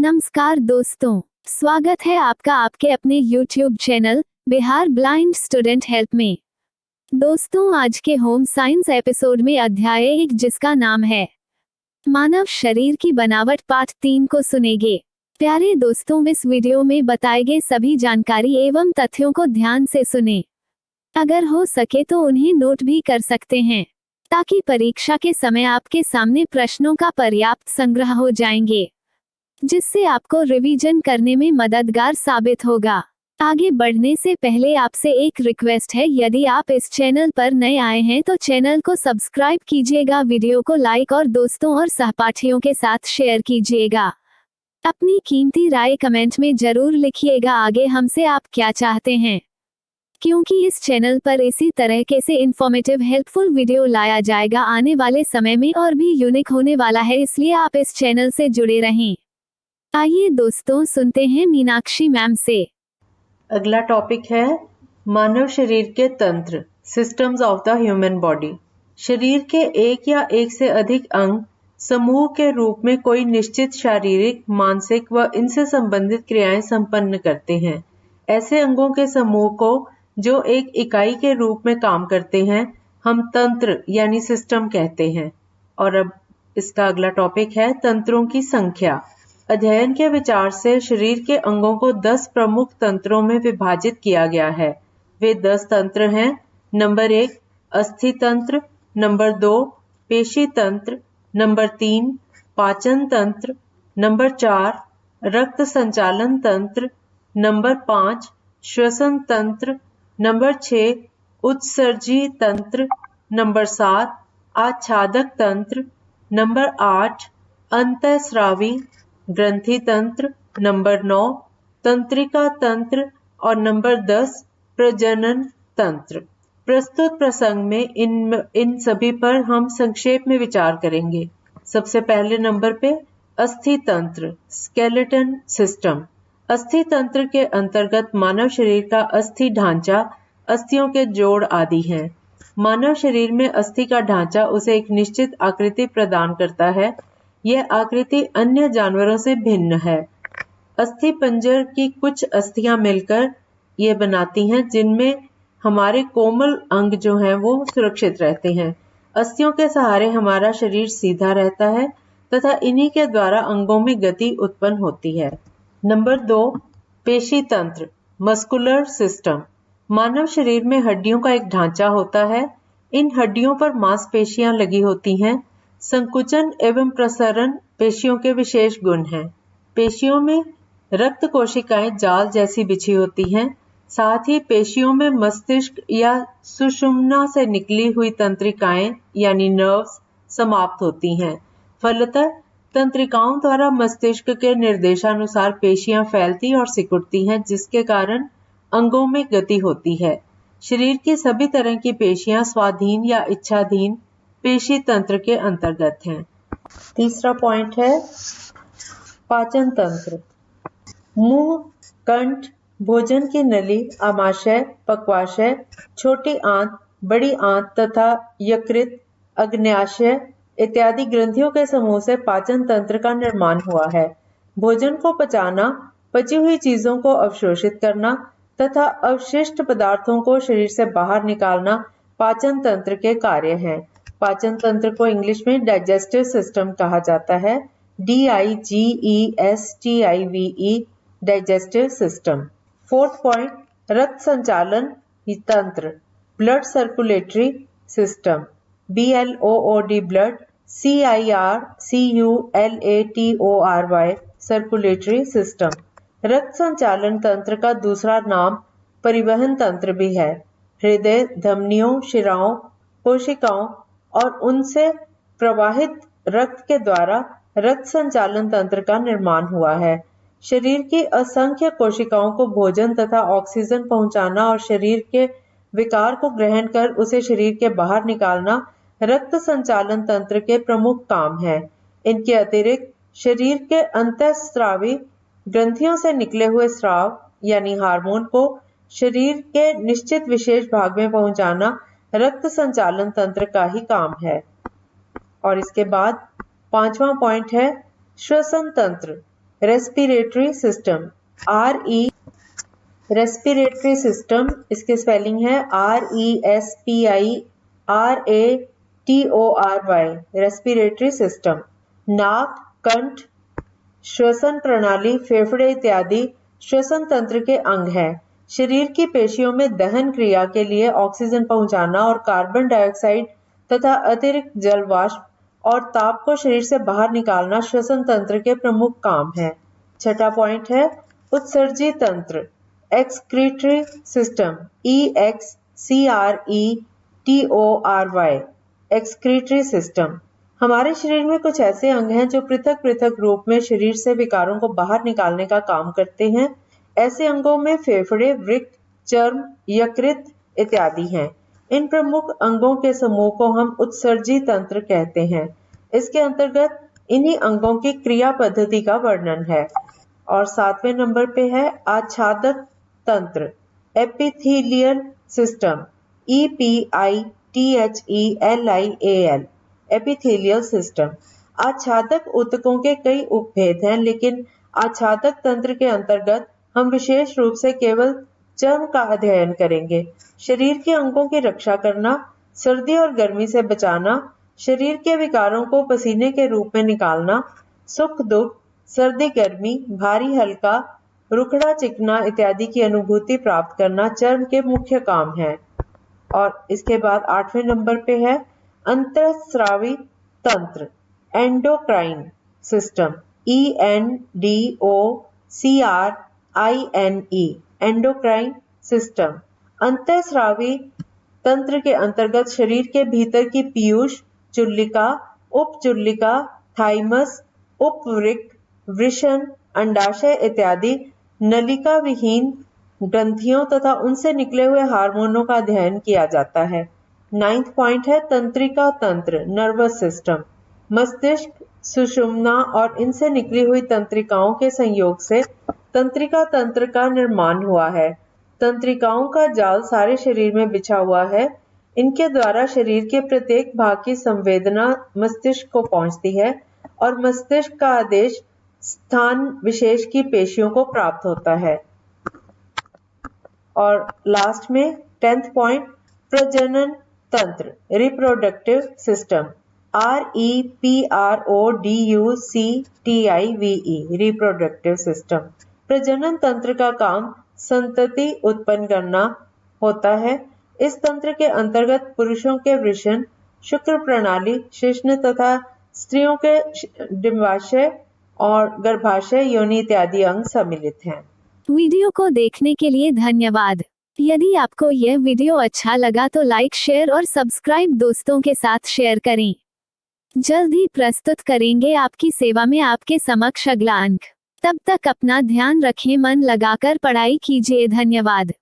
नमस्कार दोस्तों, स्वागत है आपका आपके अपने YouTube channel Bihar blind student help में। दोस्तों, आज के होम साइंस एपिसोड में अध्याय 1 जिसका नाम है मानव शरीर की बनावट पार्ट 3 को सुनेंगे। प्यारे दोस्तों, इस वीडियो में बताए गए सभी जानकारी एवं तथ्यों को ध्यान से सुनें। अगर हो सके तो उन्हें नोट भी कर सकते हैं ताकि परीक्षा के समय आपके सामने प्रश्नों का पर्याप्त संग्रह हो जाएंगे, जिससे आपको रिवीजन करने में मददगार साबित होगा। आगे बढ़ने से पहले आपसे एक रिक्वेस्ट है, यदि आप इस चैनल पर नए आए हैं तो चैनल को सब्सक्राइब कीजिएगा, वीडियो को लाइक और दोस्तों और सहपाठियों के साथ शेयर कीजिएगा। अपनी कीमती राय कमेंट में जरूर लिखिएगा आगे हमसे आप क्या चाहते हैं, क्योंकि इस चैनल पर इसी तरह के से इंफॉर्मेटिव हेल्पफुल वीडियो लाया जाएगा आने वाले समय में और भी यूनिक होने वाला है, इसलिए आप इस चैनल से जुड़े रहें। आइए दोस्तों, सुनते हैं मीनाक्षी मैम से। अगला टॉपिक है मानव शरीर के तंत्र, systems of the human body. शरीर के एक या एक से अधिक अंग समूह के रूप में कोई निश्चित शारीरिक, मानसिक व इनसे संबंधित क्रियाएं संपन्न करते हैं। ऐसे अंगों के समूह को जो एक इकाई के रूप में काम करते हैं हम तंत्र यानी सिस्टम कहते हैं। और अब इसका अगला टॉपिक है तंत्रों की संख्या। अध्ययन के विचार से शरीर के अंगों को 10 प्रमुख तंत्रों में विभाजित किया गया है। वे 10 तंत्र हैं। नंबर 1 अस्थि तंत्र, नंबर 2 पेशी तंत्र, नंबर 3 पाचन तंत्र, नंबर 4 रक्त संचालन तंत्र, नंबर 5 श्वसन तंत्र, नंबर 6 उत्सर्जी तंत्र, नंबर 7 आच्छादक तंत्र, नंबर 8 अंतःस्रावी ग्रंथि तंत्र, नंबर 9 तंत्रिका तंत्र और नंबर 10 प्रजनन तंत्र। प्रस्तुत प्रसंग में इन सभी पर हम संक्षेप में विचार करेंगे। सबसे पहले नंबर पे अस्थि तंत्र, स्केलेटन सिस्टम। अस्थि तंत्र के अंतर्गत मानव शरीर का अस्थि ढांचा, अस्थियों के जोड़ आदि हैं। मानव शरीर में अस्थि का ढांचा उसे एक निश्चित आकृति प्रदान करता है। यह आकृति अन्य जानवरों से भिन्न है। अस्थि पंजर की कुछ अस्थियां मिलकर ये बनाती हैं, जिनमें हमारे कोमल अंग जो हैं वो सुरक्षित रहते हैं। अस्थियों के सहारे हमारा शरीर सीधा रहता है तथा इन्हीं के द्वारा अंगों में गति उत्पन्न होती है। नंबर 2 पेशी तंत्र, मस्कुलर सिस्टम। मानव शरीर में हड्डियों का एक ढांचा होता है। इन हड्डियों पर मांसपेशियां लगी होती हैं। संकुचन एवं प्रसरण पेशियों के विशेष गुण हैं। पेशियों में रक्त कोशिकाएं जाल जैसी बिछी होती हैं। साथ ही पेशियों में मस्तिष्क या सुषुम्ना से निकली हुई तंत्रिकाएं यानी नर्व्स समाप्त होती हैं। फलतः तंत्रिकाओं द्वारा मस्तिष्क के निर्देशानुसार पेशियां फैलती और सिकुड़ती हैं, जिसके कारण अंगों में गति होती है। शरीर की सभी तरह की पेशियां स्वाधीन या इच्छाधीन पेशी तंत्र के अंतर्गत हैं। तीसरा पॉइंट है पाचन तंत्र। मुंह, कंठ, भोजन की नली, आमाशय, पक्वाशय, छोटी आंत, बड़ी आंत तथा यकृत, अग्न्याशय इत्यादि ग्रंथियों के समूह से पाचन तंत्र का निर्माण हुआ है। भोजन को पचाना, पची हुई चीजों को अवशोषित करना तथा अवशिष्ट पदार्थों को शरीर से बाहर निकालना पाचन तंत्र के कार्य हैं। पाचन तंत्र को इंग्लिश में डाइजेस्टिव सिस्टम कहा जाता है। DIGESTIVE digestive system. Fourth point रक्त संचालन तंत्र, blood circulatory system, BLOOD blood, CIRCULATORY circulatory system. रक्त संचालन तंत्र का दूसरा नाम परिवहन तंत्र भी है। हृदय, धमनियों, शिराओं, कोशिकाओं और उनसे प्रवाहित रक्त के द्वारा रक्त संचालन तंत्र का निर्माण हुआ है। शरीर की असंख्य कोशिकाओं को भोजन तथा ऑक्सीजन पहुंचाना और शरीर के विकार को ग्रहण कर उसे शरीर के बाहर निकालना रक्त संचालन तंत्र के प्रमुख काम है। इनके अतिरिक्त शरीर के अंतःस्रावी ग्रंथियों से निकले हुए स्राव यानी हार्मोन को शरीर के निश्चित विशेष भाग में पहुंचाना रक्त संचालन तंत्र का ही काम है। और इसके बाद 5वां पॉइंट है श्वसन तंत्र, रेस्पिरेटरी सिस्टम, रेस्पिरेटरी सिस्टम, इसके स्पेलिंग है RESPIRATORY, रेस्पिरेटरी सिस्टम। नाक, कंठ, श्वसन प्रणाली, फेफड़े इत्यादि श्वसन तंत्र के अंग है। शरीर की पेशियों में दहन क्रिया के लिए ऑक्सीजन पहुंचाना और कार्बन डाइऑक्साइड तथा अतिरिक्त जल वाष्प और ताप को शरीर से बाहर निकालना श्वसन तंत्र के प्रमुख काम है। छठा पॉइंट है उत्सर्जी तंत्र, excretory system, EXCRETORY, excretory system. हमारे शरीर में कुछ ऐसे अंग हैं जो पृथक पृथक रूप में शरीर से विकारों को बाहर निकालने का काम करते हैं। ऐसे अंगों में फेफड़े, वृक्क, चर्म, यकृत इत्यादि हैं। इन प्रमुख अंगों के समूह को हम उत्सर्जी तंत्र कहते हैं। इसके अंतर्गत इन्हीं अंगों की क्रिया पद्धति का वर्णन है। और 7वें नंबर पे है आच्छादक तंत्र, epithelial system, EPITHELIAL, epithelial system. आच्छादक ऊतकों के कई उपभेद हैं, लेकिन आच्छादक तंत्र के अंतर्गत हम विशेष रूप से केवल चर्म का अध्ययन करेंगे। शरीर के अंगों की रक्षा करना, सर्दी और गर्मी से बचाना, शरीर के विकारों को पसीने के रूप में निकालना, सुख दुख, सर्दी गर्मी, भारी हल्का, रुखड़ा चिकना इत्यादि की अनुभूति प्राप्त करना चर्म के मुख्य काम है। और इसके बाद 8वें नंबर पे है अंतःस्रावी तंत्र, endocrine system, ENDOCRINE, endocrine system. अंतःस्रावी तंत्र के अंतर्गत शरीर के भीतर की पीयूष, चुल्लिका, उपचुल्लिका, थाइमस, उपवृक्क, वृषण, अंडाशय इत्यादि नलिका विहीन ग्रंथियों तथा उनसे निकले हुए हार्मोनों का अध्ययन किया जाता है। 9th पॉइंट है तंत्रिका तंत्र, नर्वस सिस्टम। मस्तिष्क, सुषुम्ना और इनसे निकली हुई तंत्रिकाओं के संयोग से तंत्रिका तंत्र का निर्माण हुआ है। तंत्रिकाओं का जाल सारे शरीर में बिछा हुआ है। इनके द्वारा शरीर के प्रत्येक भाग की संवेदना मस्तिष्क को पहुंचती है और मस्तिष्क का आदेश स्थान विशेष की पेशियों को प्राप्त होता है। और लास्ट में 10th पॉइंट प्रजनन तंत्र, reproductive system, REPRODUCTIVE, reproductive system. प्रजनन तंत्र का काम संतति उत्पन्न करना होता है। इस तंत्र के अंतर्गत पुरुषों के वृषण, शुक्र प्रणाली, शिश्न तथा स्त्रियों के डिंबाशय और गर्भाशय, योनि इत्यादि अंग सम्मिलित हैं। वीडियो को देखने के लिए धन्यवाद। यदि आपको यह वीडियो अच्छा लगा तो लाइक, शेयर और सब्सक्राइब दोस्तों के साथ शेयर करें। जल्द ही प्रस्तुत करेंगे आपकी सेवा में आपके समक्ष अगला अंक। तब तक अपना ध्यान रखें, मन लगाकर पढ़ाई कीजिए। धन्यवाद।